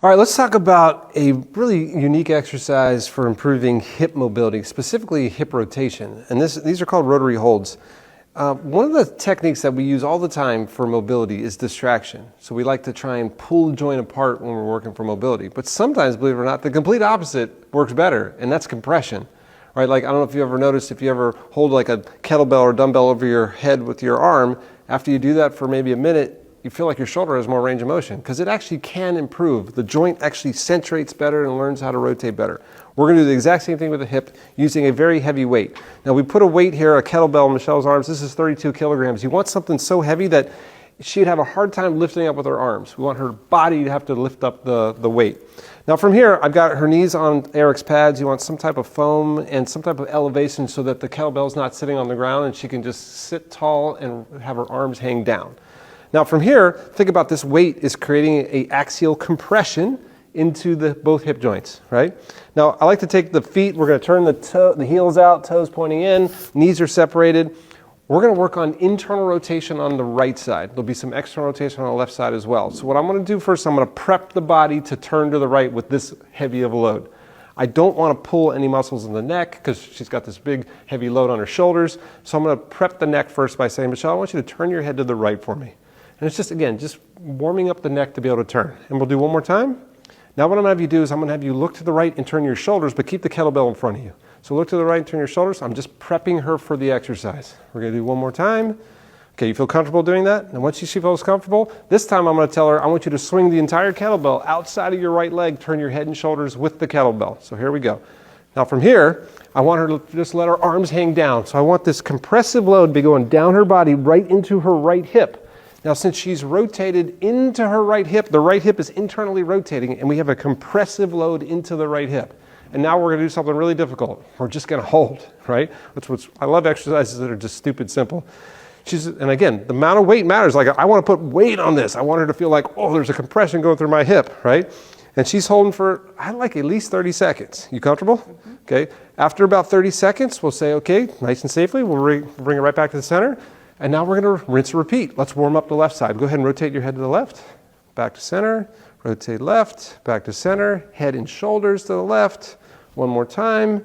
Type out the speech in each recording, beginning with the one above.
All right, let's talk about a really unique exercise for improving hip mobility, specifically hip rotation. And these are called rotary holds. One of the techniques that we use all the time for mobility is distraction. So we like to try and pull the joint apart when we're working for mobility. But sometimes, believe it or not, the complete opposite works better, and that's compression. Right? Like, I don't know if you ever noticed, if you ever hold like a kettlebell or dumbbell over your head with your arm, after you do that for maybe a minute, you feel like your shoulder has more range of motion because it actually can improve. The joint actually centrates better and learns how to rotate better. We're going to do the exact same thing with the hip using a very heavy weight. Now we put a weight here, a kettlebell in Michelle's arms. This is 32 kilograms. You want something so heavy that she'd have a hard time lifting up with her arms. We want her body to have to lift up the weight. Now from here, I've got her knees on Eric's pads. You want some type of foam and some type of elevation so that the kettlebell's not sitting on the ground and she can just sit tall and have her arms hang down. Now from here, think about this weight is creating an axial compression into both hip joints, right? Now I like to take the feet, we're going to turn the heels out, toes pointing in, knees are separated. We're going to work on internal rotation on the right side. There'll be some external rotation on the left side as well. So what I'm going to do first, I'm going to prep the body to turn to the right with this heavy of a load. I don't want to pull any muscles in the neck because she's got this big heavy load on her shoulders. So I'm going to prep the neck first by saying, Michelle, I want you to turn your head to the right for me. And it's just, again, just warming up the neck to be able to turn. And we'll do one more time. Now what I'm going to have you do is I'm going to have you look to the right and turn your shoulders, but keep the kettlebell in front of you. So look to the right and turn your shoulders. I'm just prepping her for the exercise. We're going to do one more time. Okay, you feel comfortable doing that? And once she feels comfortable, this time I'm going to tell her, I want you to swing the entire kettlebell outside of your right leg, turn your head and shoulders with the kettlebell. So here we go. Now from here, I want her to just let her arms hang down. So I want this compressive load to be going down her body right into her right hip. Now since she's rotated into her right hip, the right hip is internally rotating and we have a compressive load into the right hip. And now we're going to do something really difficult. We're just going to hold, right? I love exercises that are just stupid simple. And again, the amount of weight matters. Like, I want to put weight on this. I want her to feel like, oh, there's a compression going through my hip, right? And she's holding for, I like at least 30 seconds. You comfortable? Mm-hmm. Okay. After about 30 seconds, we'll say, okay, nice and safely. We'll bring it right back to the center. And now we're going to rinse and repeat. Let's warm up the left side. Go ahead and rotate your head to the left, back to center, rotate left, back to center, head and shoulders to the left. One more time.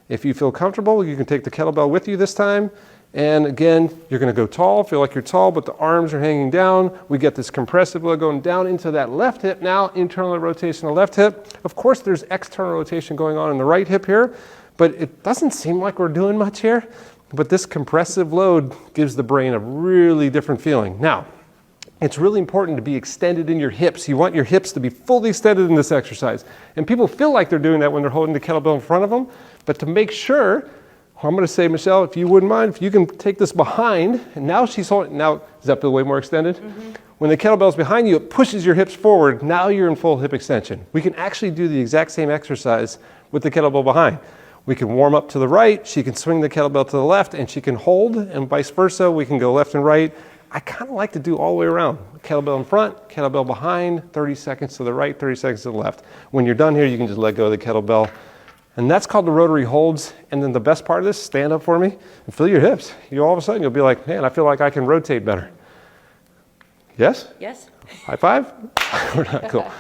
If you feel comfortable, you can take the kettlebell with you this time. And again, you're going to go tall, feel like you're tall, but the arms are hanging down. We get this compressive load going down into that left hip. Now, internal rotation of the left hip. Of course, there's external rotation going on in the right hip here, but it doesn't seem like we're doing much here. But this compressive load gives the brain a really different feeling. Now, it's really important to be extended in your hips. You want your hips to be fully extended in this exercise. And people feel like they're doing that when they're holding the kettlebell in front of them. But to make sure, I'm going to say, Michelle, if you wouldn't mind, if you can take this behind, and now she's holding, now, does that feel way more extended? Mm-hmm. When the kettlebell's behind you, it pushes your hips forward. Now you're in full hip extension. We can actually do the exact same exercise with the kettlebell behind. We can warm up to the right, she can swing the kettlebell to the left, and she can hold, and vice versa. We can go left and right. I kind of like to do all the way around. Kettlebell in front, kettlebell behind, 30 seconds to the right, 30 seconds to the left. When you're done here, you can just let go of the kettlebell. And that's called the rotary holds. And then the best part of this, stand up for me and feel your hips. You all of a sudden, you'll be like, man, I feel like I can rotate better. Yes? Yes. High five? We're not cool.